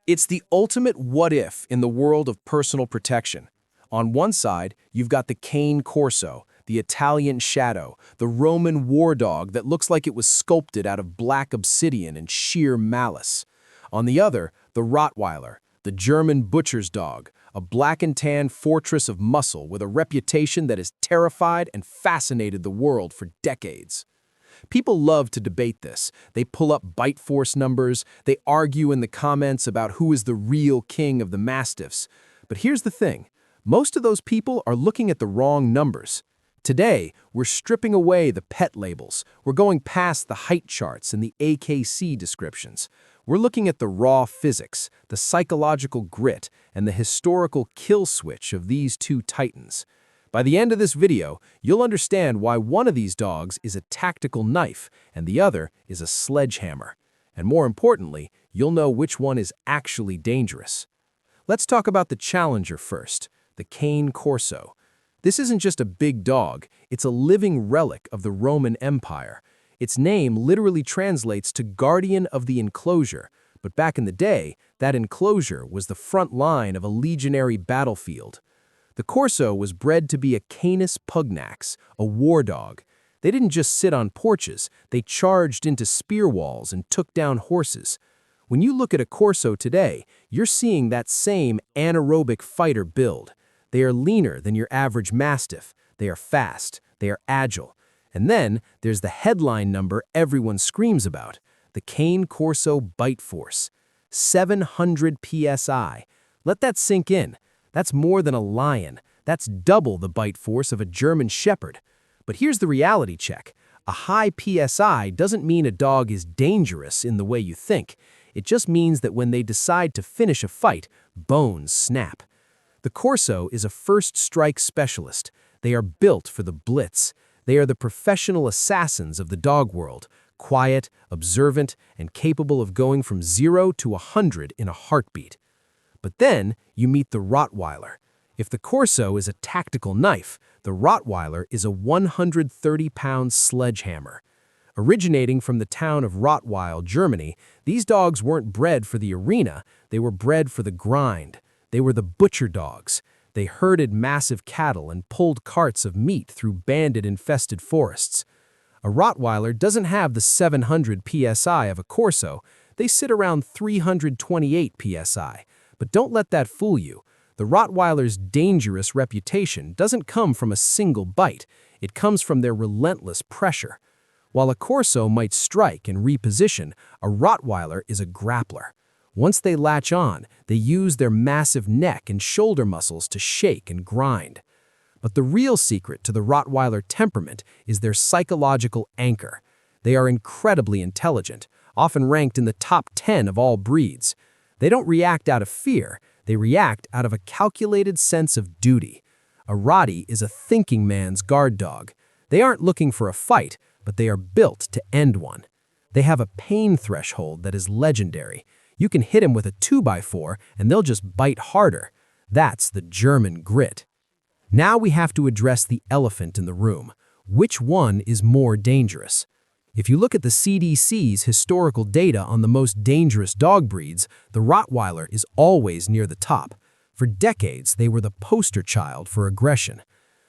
It's the ultimate what-if in the world of personal protection. On one side, you've got the Cane Corso, the Italian shadow, the Roman war dog that looks like it was sculpted out of black obsidian and sheer malice. On the other, the Rottweiler, the German butcher's dog, a black and tan fortress of muscle with a reputation that has terrified and fascinated the world for decades. People love to debate this. They pull up bite force numbers, they argue in the comments about who is the real king of the Mastiffs. But here's the thing, most of those people are looking at the wrong numbers. Today, we're stripping away the pet labels. We're going past the height charts and the AKC descriptions. We're looking at the raw physics, the psychological grit, and the historical kill switch of these two titans. By the end of this video, you'll understand why one of these dogs is a tactical knife and the other is a sledgehammer. And more importantly, you'll know which one is actually dangerous. Let's talk about the challenger first, the Cane Corso. This isn't just a big dog, it's a living relic of the Roman Empire. Its name literally translates to guardian of the enclosure, but back in the day, that enclosure was the front line of a legionary battlefield. The Corso was bred to be a Canis pugnax, a war dog. They didn't just sit on porches, they charged into spear walls and took down horses. When you look at a Corso today, you're seeing that same anaerobic fighter build. They are leaner than your average Mastiff, they are fast, they are agile. And then there's the headline number everyone screams about, the Cane Corso bite force. 700 psi. Let that sink in. That's more than a lion. That's double the bite force of a German shepherd. But here's the reality check. A high PSI doesn't mean a dog is dangerous in the way you think. It just means that when they decide to finish a fight, bones snap. The Corso is a first strike specialist. They are built for the Blitz. They are the professional assassins of the dog world, quiet, observant, and capable of going from 0 to 100 in a heartbeat. But then you meet the Rottweiler. If the Corso is a tactical knife, the Rottweiler is a 130-pound sledgehammer. Originating from the town of Rottweil, Germany, these dogs weren't bred for the arena, they were bred for the grind. They were the butcher dogs. They herded massive cattle and pulled carts of meat through bandit-infested forests. A Rottweiler doesn't have the 700 psi of a Corso, they sit around 328 psi. But don't let that fool you. The Rottweiler's dangerous reputation doesn't come from a single bite, it comes from their relentless pressure. While a Corso might strike and reposition, a Rottweiler is a grappler. Once they latch on, they use their massive neck and shoulder muscles to shake and grind. But the real secret to the Rottweiler temperament is their psychological anchor. They are incredibly intelligent, often ranked in the top 10 of all breeds. They don't react out of fear, they react out of a calculated sense of duty. A Rottie is a thinking man's guard dog. They aren't looking for a fight, but they are built to end one. They have a pain threshold that is legendary. You can hit them with a 2x4 and they'll just bite harder. That's the German grit. Now we have to address the elephant in the room. Which one is more dangerous? If you look at the CDC's historical data on the most dangerous dog breeds, the Rottweiler is always near the top. For decades, they were the poster child for aggression.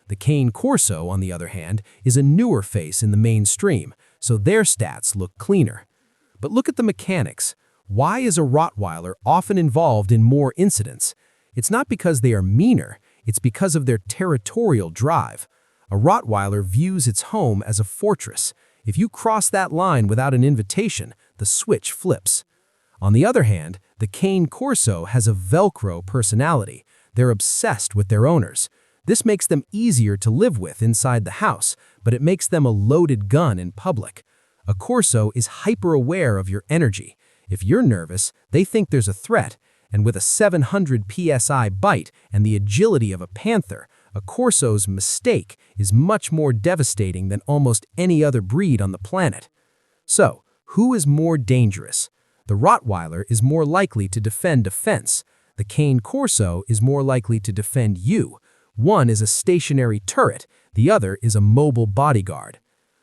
The Cane Corso, on the other hand, is a newer face in the mainstream, so their stats look cleaner. But look at the mechanics. Why is a Rottweiler often involved in more incidents? It's not because they are meaner, it's because of their territorial drive. A Rottweiler views its home as a fortress. If you cross that line without an invitation, the switch flips. On the other hand, the Cane Corso has a Velcro personality. They're obsessed with their owners. This makes them easier to live with inside the house, but it makes them a loaded gun in public. A Corso is hyper-aware of your energy. If you're nervous, they think there's a threat, and with a 700 psi bite and the agility of a panther, a Corso's mistake is much more devastating than almost any other breed on the planet. So, who is more dangerous? The Rottweiler is more likely to defend a fence. The Cane Corso is more likely to defend you. One is a stationary turret, the other is a mobile bodyguard.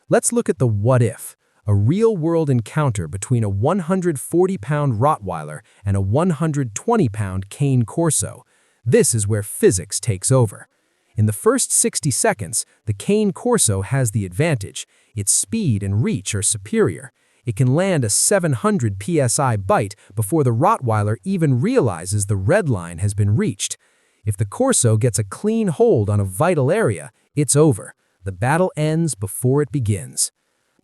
Let's look at the what if. a real-world encounter between a 140-pound Rottweiler and a 120-pound Cane Corso. This is where physics takes over. In the first 60 seconds, the Cane Corso has the advantage. Its speed and reach are superior. It can land a 700 psi bite before the Rottweiler even realizes the red line has been reached. If the Corso gets a clean hold on a vital area, it's over. The battle ends before it begins.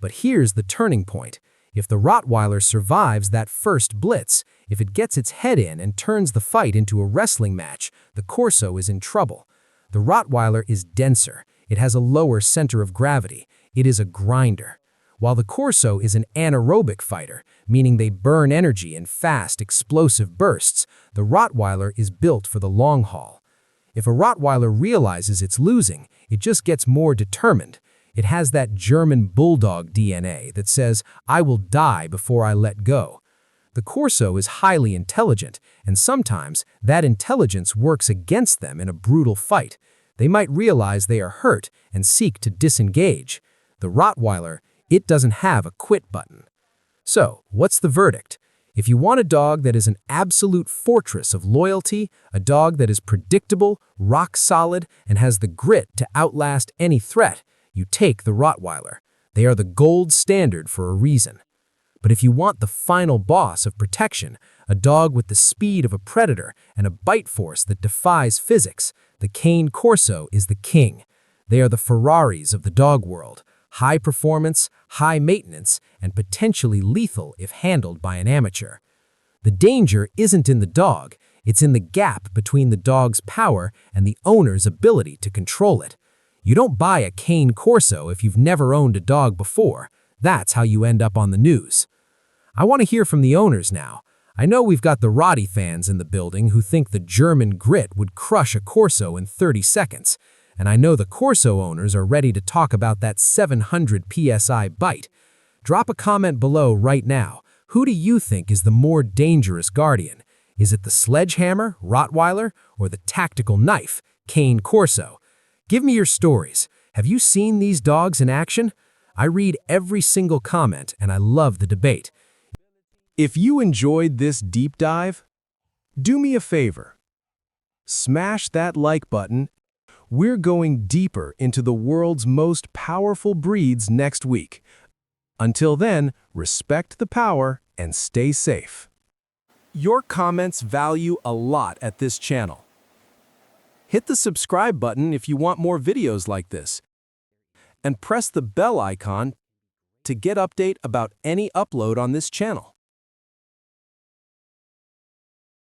But here's the turning point. If the Rottweiler survives that first blitz, if it gets its head in and turns the fight into a wrestling match, the Corso is in trouble. The Rottweiler is denser. It has a lower center of gravity. It is a grinder. While the Corso is an anaerobic fighter, meaning they burn energy in fast, explosive bursts, the Rottweiler is built for the long haul. If a Rottweiler realizes it's losing, it just gets more determined. It has that German bulldog DNA that says, "I will die before I let go." The Corso is highly intelligent, and sometimes that intelligence works against them in a brutal fight. They might realize they are hurt and seek to disengage. The Rottweiler, it doesn't have a quit button. So, what's the verdict? If you want a dog that is an absolute fortress of loyalty, a dog that is predictable, rock solid, and has the grit to outlast any threat, you take the Rottweiler. They are the gold standard for a reason. But if you want the final boss of protection, a dog with the speed of a predator and a bite force that defies physics, the Cane Corso is the king. They are the Ferraris of the dog world. High performance, high maintenance, and potentially lethal if handled by an amateur. The danger isn't in the dog, it's in the gap between the dog's power and the owner's ability to control it. You don't buy a Cane Corso if you've never owned a dog before. That's how you end up on the news. I want to hear from the owners now. I know we've got the Rotti fans in the building who think the German grit would crush a Corso in 30 seconds. And I know the Corso owners are ready to talk about that 700 psi bite. Drop a comment below right now. Who do you think is the more dangerous guardian? Is it the sledgehammer, Rottweiler, or the tactical knife, Cane Corso? Give me your stories. Have you seen these dogs in action? I read every single comment and I love the debate. If you enjoyed this deep dive, do me a favor. Smash that like button. We're going deeper into the world's most powerful breeds next week. Until then, respect the power and stay safe. Your comments value a lot at this channel. Hit the subscribe button if you want more videos like this. And press the bell icon to get update about any upload on this channel.